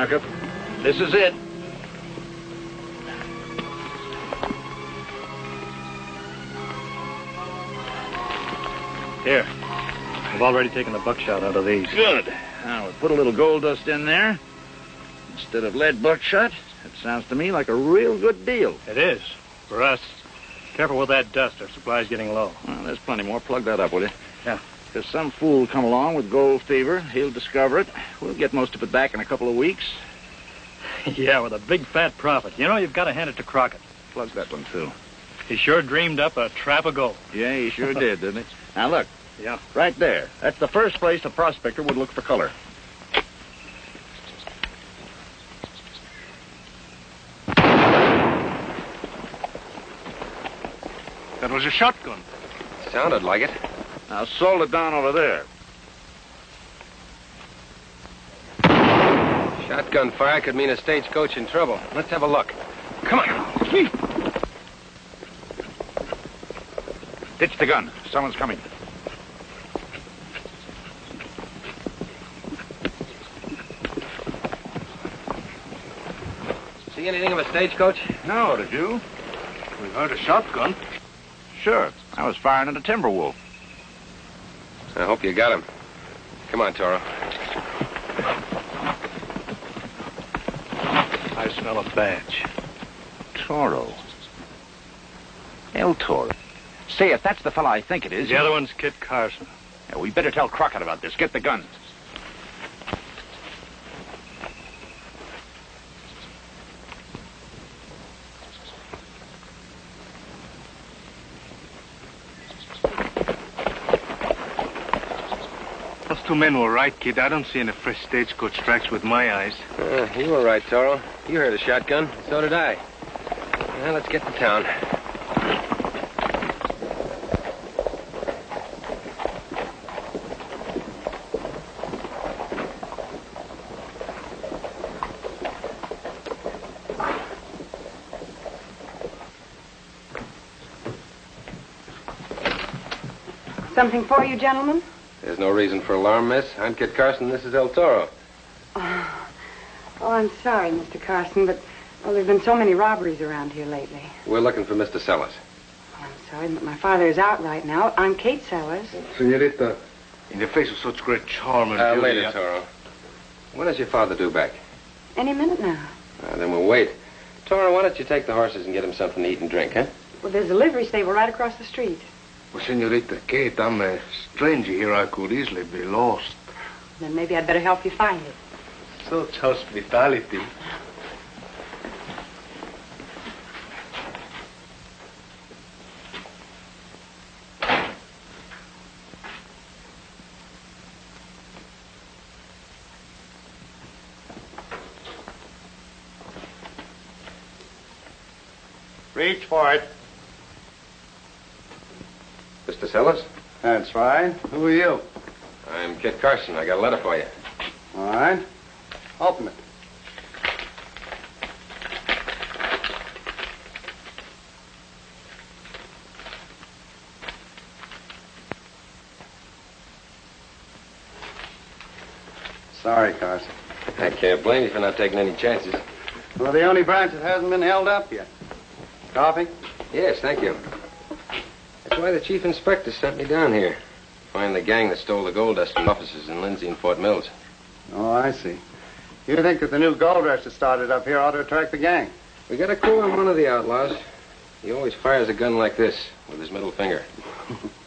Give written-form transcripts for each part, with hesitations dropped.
markup. This is it. Here. We've already taken the buckshot out of these. Good. Now, we'll put a little gold dust in there. Instead of lead buckshot, it sounds to me like a real good deal. It is. For us. Careful with that dust. Our supply's getting low. Well, there's plenty more. Plug that up, will you? Yeah. Because some fool will come along with gold fever. He'll discover it. We'll get most of it back in a couple of weeks. Yeah, with a big fat profit. You know, you've got to hand it to Crockett. Plug that one, too. He sure dreamed up a trap of gold. Yeah, he sure did, didn't he? Now, look. Yeah. Right there. That's the first place a prospector would look for color. That was a shotgun. Sounded like it. Now, sold it down over there. Shotgun fire could mean a stagecoach in trouble. Let's have a look. Come on. Ditch the gun. Someone's coming. See anything of a stagecoach? No, did you? We heard a shotgun. Sure. I was firing at a timber wolf. I hope you got him. Come on, Toro. I smell a badge. Toro. El Toro. Say, if that's the fella I think it is... The other one's Kit Carson. Yeah, we better tell Crockett about this. Get the gun. Those two men were right, Kid. I don't see any fresh stagecoach tracks with my eyes. You were right, Toro. You heard a shotgun. So did I. Well, let's get to town. Something for you, gentlemen? There's no reason for alarm, miss. I'm Kit Carson. This is El Toro. Oh, I'm sorry, Mr. Carson, but there have been so many robberies around here lately. We're looking for Mr. Sellers. Oh, I'm sorry, but my father is out right now. I'm Kate Sellers. Senorita, in the face of such great charm and beauty... Later, Toro. When is your father due back? Any minute now. Then we'll wait. Toro, why don't you take the horses and get him something to eat and drink, huh? Well, there's a livery stable right across the street. Well, Senorita Kate, I'm a stranger here. I could easily be lost. Then maybe I'd better help you find it. Such hospitality. Reach for it. Mr. Sellers? That's right. Who are you? I'm Kit Carson. I got a letter for you. All right. Open it. Sorry, Carson. I can't blame you for not taking any chances. Well, the only branch that hasn't been held up yet. Coffee? Yes, thank you. That's why the chief inspector sent me down here. Find the gang that stole the gold dust from offices in Lindsay and Fort Mills. Oh, I see. You think that the new gold rush that started up here ought to attract the gang? We got a clue on one of the outlaws. He always fires a gun like this, with his middle finger.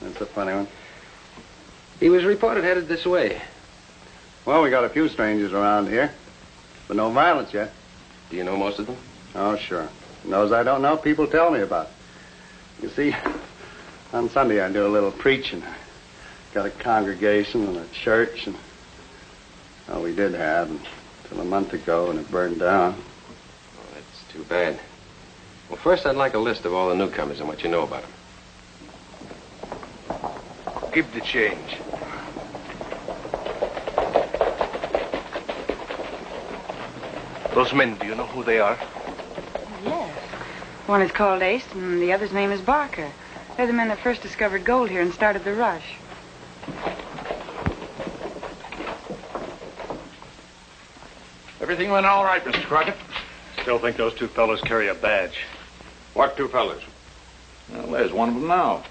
That's a funny one. He was reported headed this way. Well, we got a few strangers around here, but no violence yet. Do you know most of them? Oh, sure. And those I don't know, people tell me about. You see, on Sunday I do a little preaching. Got a congregation and a church, and well, we did have until a month ago, and it burned down. Oh, that's too bad. Well, first I'd like a list of all the newcomers and what you know about them. Give the change. Those men, do you know who they are? Yes. One is called Ace, and the other's name is Barker. They're the men that first discovered gold here and started the rush. Everything went all right, Mr. Crockett. Still think those two fellows carry a badge. What two fellas? Well, there's one of them now.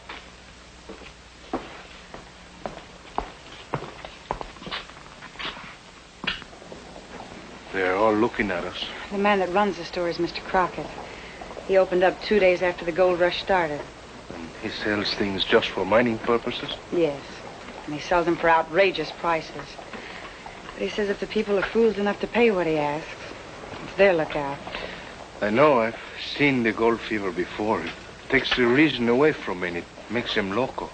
They're all looking at us. The man that runs the store is Mr. Crockett. He opened up 2 days after the gold rush started. And he sells things just for mining purposes? Yes. And he sells them for outrageous prices. But he says if the people are fools enough to pay what he asks, it's their lookout. I know. I've seen the gold fever before. It takes the reason away from him. It makes him loco.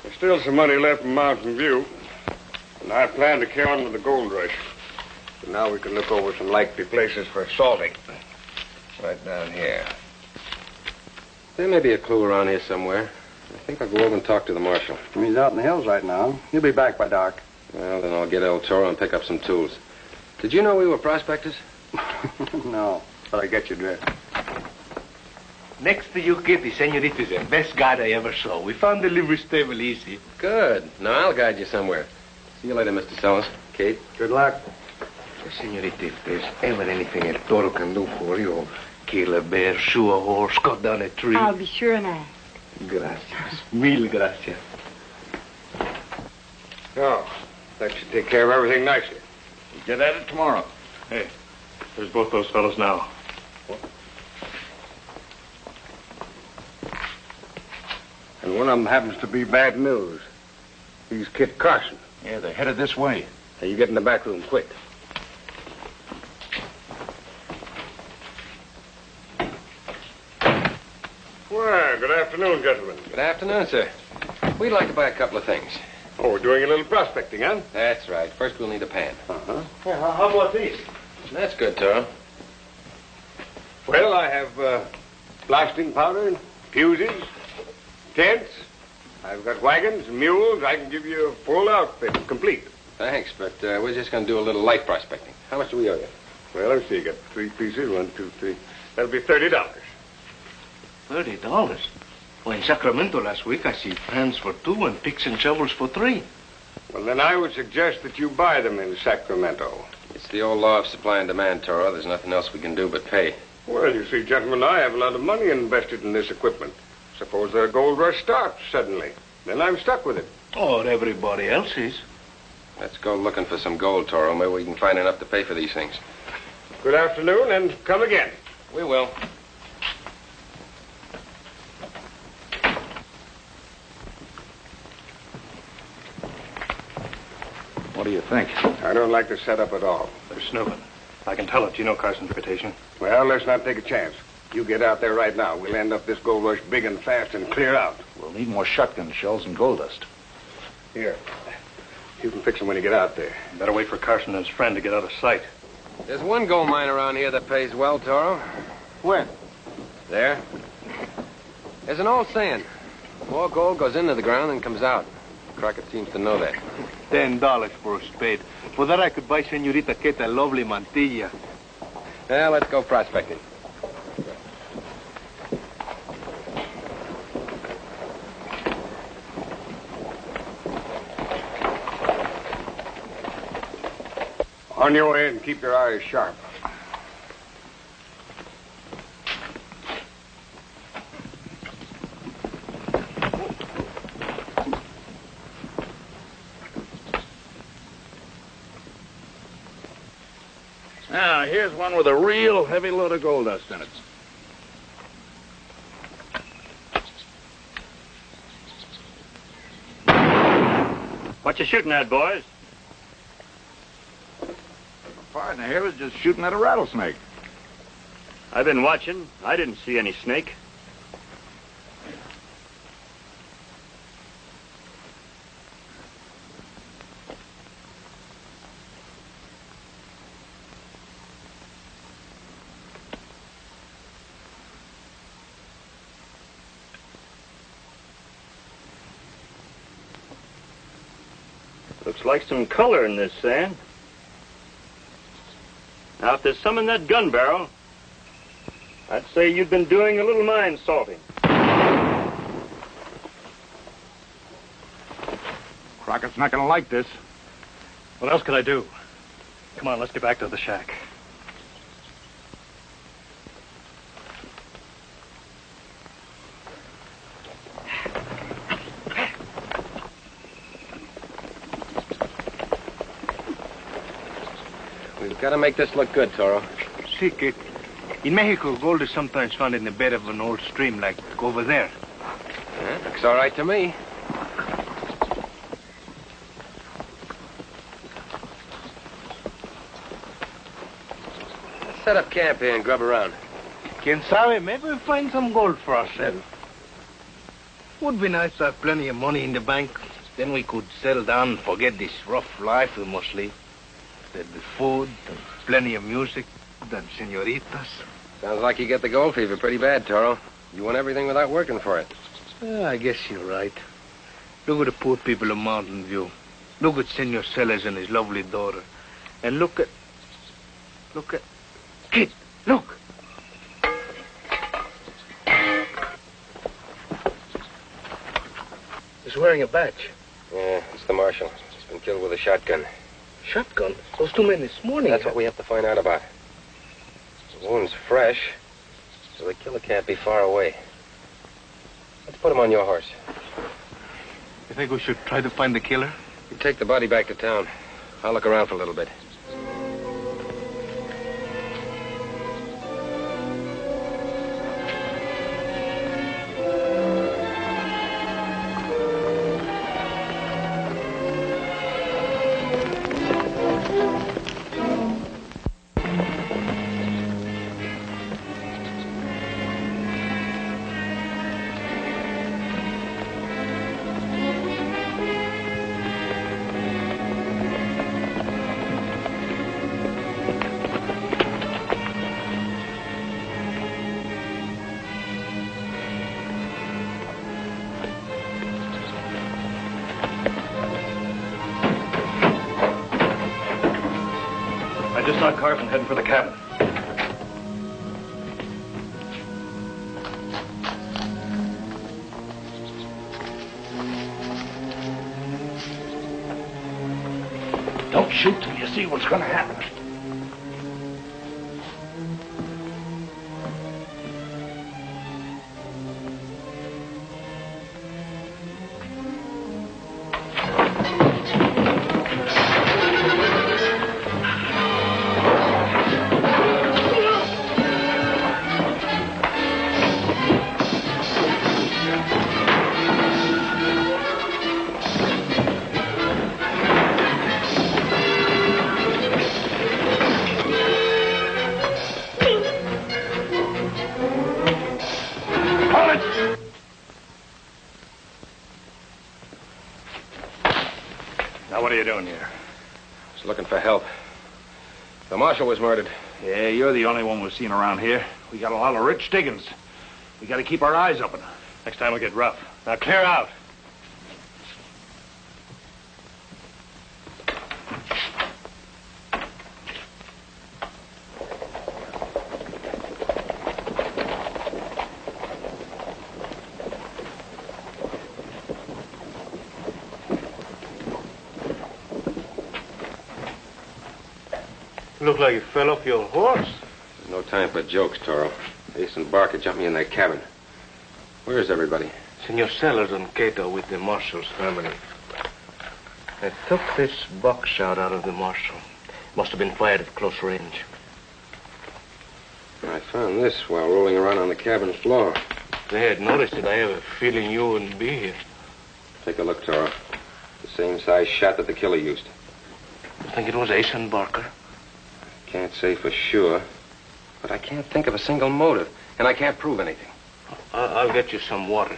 There's still some money left in Mountain View. And I plan to carry on with the gold rush. So now we can look over some likely places for salting. Right down here. There may be a clue around here somewhere. I think I'll go over and talk to the marshal. He's out in the hills right now. He'll be back by dark. Well, then I'll get El Toro and pick up some tools. Did you know we were prospectors? No, but I get your drift. Next to you, Kitty, Senorita's the best guide I ever saw. We found the livery stable easy. Good. Now I'll guide you somewhere. See you later, Mr. Sellers. Kate? Good luck. Senorita, if there's ever anything El Toro can do for you, kill a bear, shoe a horse, cut down a tree. I'll be sure and ask. Gracias. Mil gracias. Oh, that should take care of everything nicely. We'll get at it tomorrow. Hey, there's both those fellows now. And one of them happens to be bad news. He's Kit Carson. Yeah, they're headed this way. Now, you get in the back room quick. Well, good afternoon, gentlemen. Good afternoon, sir. We'd like to buy a couple of things. Oh, we're doing a little prospecting, huh? That's right. First, we'll need a pan. Uh-huh. Yeah, how about these? That's good, Toro. Well, I have blasting powder, fuses, tents. I've got wagons and mules. I can give you a full outfit, complete. Thanks, but we're just going to do a little light prospecting. How much do we owe you? Well, let's see. You got 3 pieces. 1, 2, 3. That'll be $30. $30? Well, in Sacramento last week, I see pans for 2 and picks and shovels for 3. Well, then I would suggest that you buy them in Sacramento. It's the old law of supply and demand, Toro. There's nothing else we can do but pay. Well, you see, gentlemen, I have a lot of money invested in this equipment. Suppose the gold rush starts suddenly. Then I'm stuck with it. Or everybody else is. Let's go looking for some gold, Toro. Maybe we can find enough to pay for these things. Good afternoon, and come again. We will. What do you think? I don't like the setup at all. They're snooping. I can tell it. You know Carson's reputation. Well, let's not take a chance. You get out there right now. We'll end up this gold rush big and fast and clear out. We'll need more shotgun shells and gold dust. Here. You can fix them when you get out there. Better wait for Carson and his friend to get out of sight. There's one gold mine around here that pays well, Toro. When? There. There's an old saying. More gold goes into the ground than comes out. Crockett seems to know that. $10 for a spade. For that, I could buy Senorita Kate a lovely mantilla. Well, let's go prospecting. On your way and keep your eyes sharp. Now, here's one with a real heavy load of gold dust in it. What you shooting at, boys? Partner here was just shooting at a rattlesnake. I've been watching. I didn't see any snake. Looks like some color in this sand. Now, if there's some in that gun barrel, I'd say you'd been doing a little mine salting. Crockett's not going to like this. What else could I do? Come on, let's get back to the shack. We've got to make this look good, Toro. See, Kate, in Mexico, gold is sometimes found in the bed of an old stream, like over there. Yeah, looks all right to me. Let's set up camp here and grub around. Quien sabe, maybe we'll find some gold for ourselves. Would be nice to have plenty of money in the bank. Then we could settle down and forget this rough life we must lead. There'd be food, and plenty of music, and senoritas. Sounds like you get the gold fever pretty bad, Toro. You want everything without working for it. I guess you're right. Look at the poor people of Mountain View. Look at Senor Sellers and his lovely daughter. And look at... Kid, look! He's wearing a badge. Yeah, it's the marshal. He's been killed with a shotgun. Shotgun? Those two men this morning. That's what we have to find out about. The wound's fresh, so the killer can't be far away. Let's put him on your horse. You think we should try to find the killer? You take the body back to town. I'll look around for a little bit. I just saw Carson heading for the cabin. Don't shoot till you see what's going to happen. Now, what are you doing here? Just looking for help. The marshal was murdered. Yeah, you're the only one we've seen around here. We got a lot of rich diggings. We got to keep our eyes open. Next time we get rough. Now, clear out. Look like you fell off your horse. There's no time for jokes, Toro. Ace and Barker jumped me in that cabin. Where is everybody? Senor Sellers and Cato with the marshal's family. I took this buckshot out of the marshal. Must have been fired at close range. I found this while rolling around on the cabin floor. If they had noticed it, I have a feeling you wouldn't be here. Take a look, Toro. The same size shot that the killer used. You think it was Ace and Barker? Can't say for sure, but I can't think of a single motive, and I can't prove anything. I'll get you some water.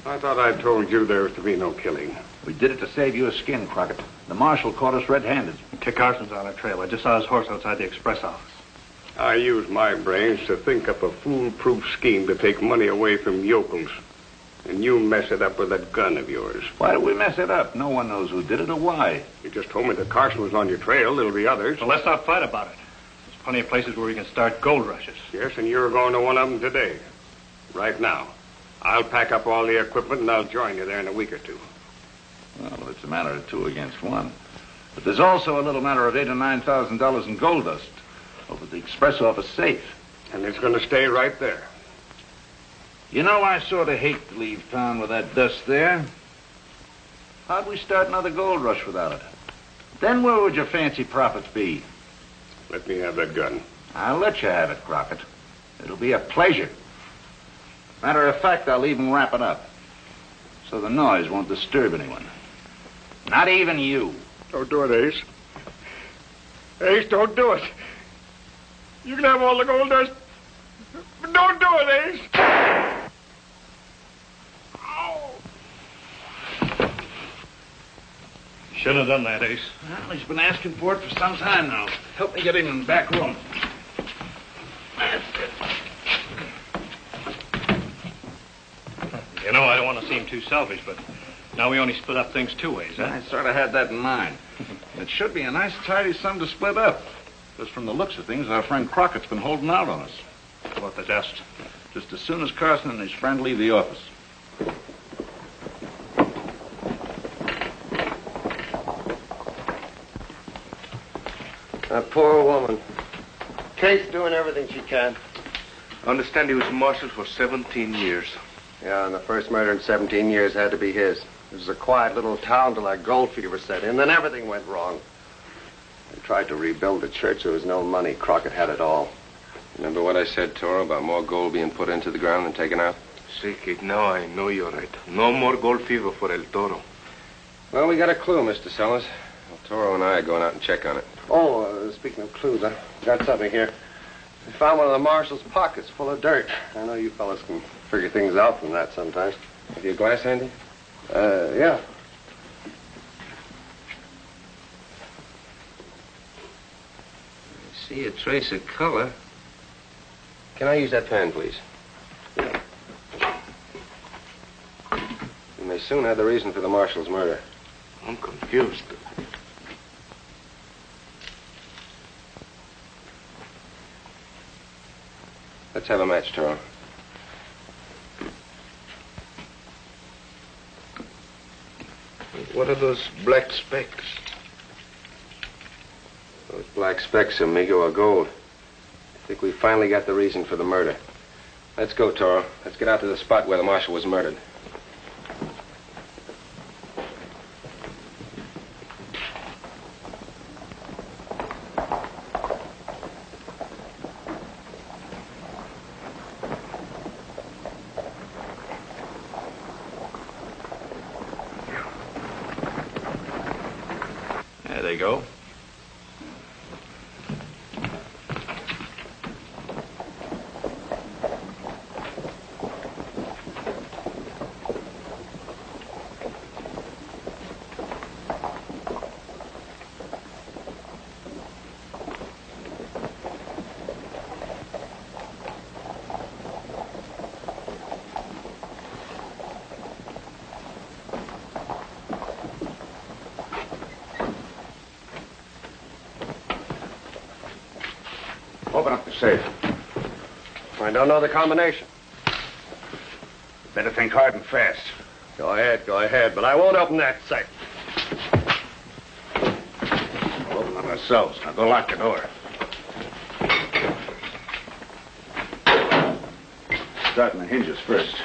I thought I told you there was to be no killing. We did it to save your skin, Crockett. The marshal caught us red-handed. Kit Carson's on our trail. I just saw his horse outside the express office. I used my brains to think up a foolproof scheme to take money away from yokels. And you mess it up with that gun of yours. Why do we mess it up? No one knows who did it or why. You just told me that Carson was on your trail. There'll be others. So let's not fight about it. There's plenty of places where we can start gold rushes. Yes, and you're going to one of them today. Right now. I'll pack up all the equipment and I'll join you there in a week or two. Well, it's a matter of 2 against 1. But there's also a little matter of $8,000 or $9,000 in gold dust over the express office safe. And it's going to stay right there. You know, I sort of hate to leave town with that dust there. How'd we start another gold rush without it? Then where would your fancy profits be? Let me have that gun. I'll let you have it, Crockett. It'll be a pleasure. Matter of fact, I'll even wrap it up so the noise won't disturb anyone. Not even you. Don't do it, Ace. Ace, don't do it. You can have all the gold dust, but don't do it, Ace. Shouldn't have done that, Ace. Well, he's been asking for it for some time now. Help me get him in the back room. That's it. You know, I don't want to seem too selfish, but now we only split up things 2 ways, huh? I sort of had that in mind. It should be a nice, tidy sum to split up. Just from the looks of things, our friend Crockett's been holding out on us. What the dust? Just as soon as Carson and his friend leave the office. That poor woman. Kate's doing everything she can. I understand he was marshaled for 17 years. Yeah, and the first murder in 17 years had to be his. It was a quiet little town till that gold fever set in, then everything went wrong. They tried to rebuild the church. There was no money. Crockett had it all. Remember what I said, Toro, about more gold being put into the ground than taken out? See, Kate, now I know you're right. No more gold fever for El Toro. Well, we got a clue, Mr. Sellers. Well, Toro and I are going out and check on it. Oh, speaking of clues, I got something here. We found one of the marshal's pockets full of dirt. I know you fellas can figure things out from that sometimes. Have you a glass handy? Yeah. I see a trace of color. Can I use that pen, please? Yeah. You may soon have the reason for the marshal's murder. I'm confused. Let's have a match, Toro. What are those black specks? Those black specks, amigo, are gold. I think we finally got the reason for the murder. Let's go, Toro. Let's get out to the spot where the marshal was murdered. There they go. Open up the safe. I don't know the combination. Better think hard and fast. Go ahead, but I won't open that safe. We'll open it ourselves. Now go lock the door. Starting the hinges first.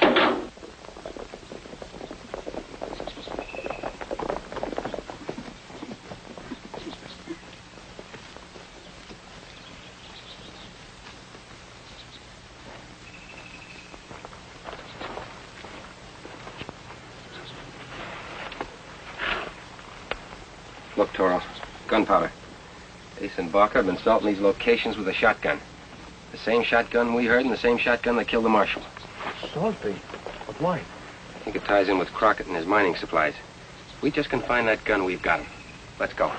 Look, Toro. Gunpowder. Ace and Barker have been salting these locations with a shotgun. The same shotgun we heard and the same shotgun that killed the marshal. Salting? But why? I think it ties in with Crockett and his mining supplies. If we just can find that gun, we've got him. Let's go.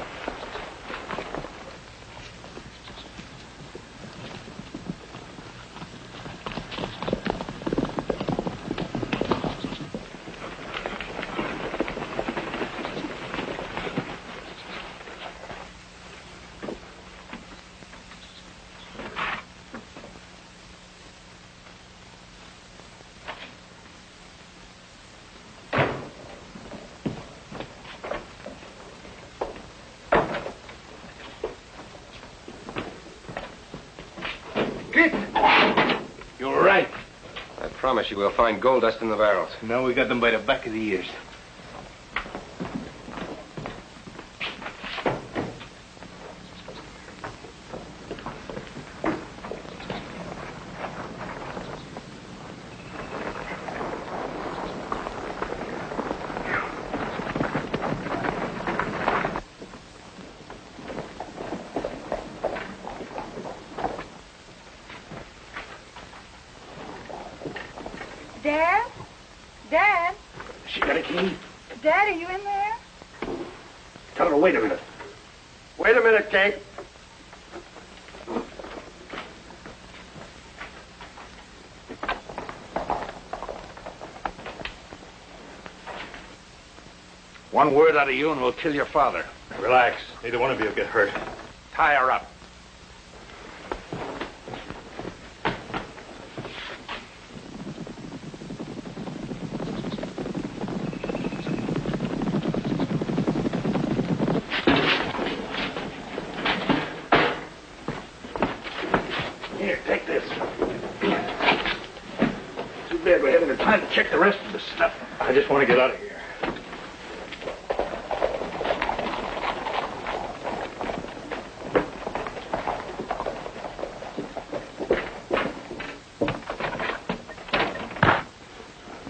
promise you we'll find gold dust in the barrels. Now we got them by the back of the ears. Dad? Dad? She got a key? Dad, are you in there? Tell her to wait a minute. Wait a minute, Kate. One word out of you and we'll kill your father. Relax. Neither one of you will get hurt. Tie her up. Here, take this. Too bad we haven't had time to check the rest of the stuff. I just want to get out of here.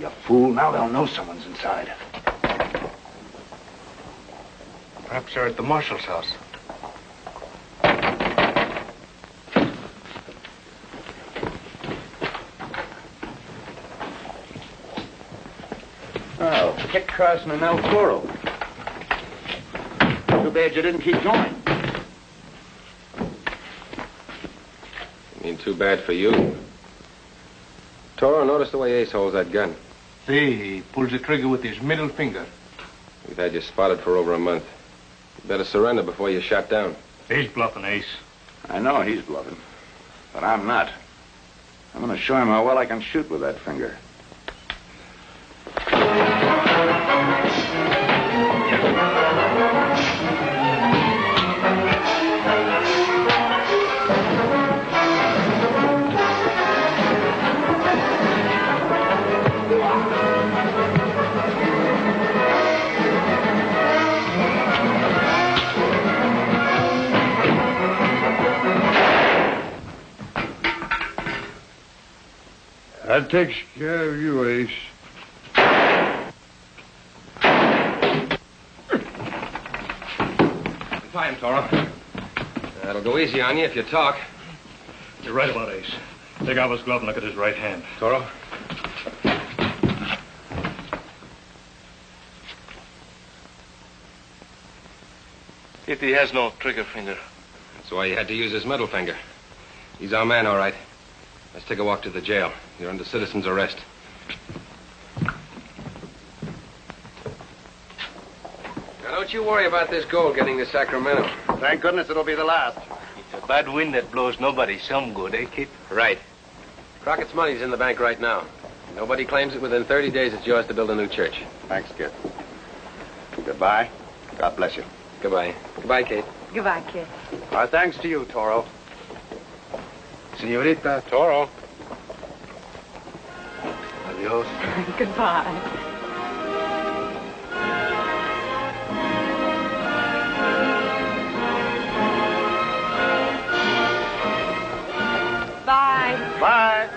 You fool, now they'll know someone's inside. Perhaps they're at the marshal's house. Oh, Kit Carson and El Toro. Too bad you didn't keep going. I mean, too bad for you. Toro, notice the way Ace holds that gun. See, he pulls the trigger with his middle finger. We've had you spotted for over a month. You better surrender before you're shot down. He's bluffing, Ace. I know he's bluffing, but I'm not. I'm going to show him how well I can shoot with that finger. That takes care of you, Ace. Fire him, Toro. That'll go easy on you if you talk. You're right about Ace. Take off his glove and look at his right hand. Toro? Kitty has no trigger finger. That's why he had to use his middle finger. He's our man, all right. Let's take a walk to the jail. You're under citizen's arrest. Now, don't you worry about this gold getting to Sacramento. Thank goodness it'll be the last. It's a bad wind that blows nobody some good, eh, Kit? Right. Crockett's money's in the bank right now. Nobody claims it within 30 days. It's yours to build a new church. Thanks, Kit. Goodbye. God bless you. Goodbye. Goodbye, Kate. Goodbye, Kit. Our thanks to you, Toro. Senorita. Toro. Adios. Goodbye. Bye. Bye.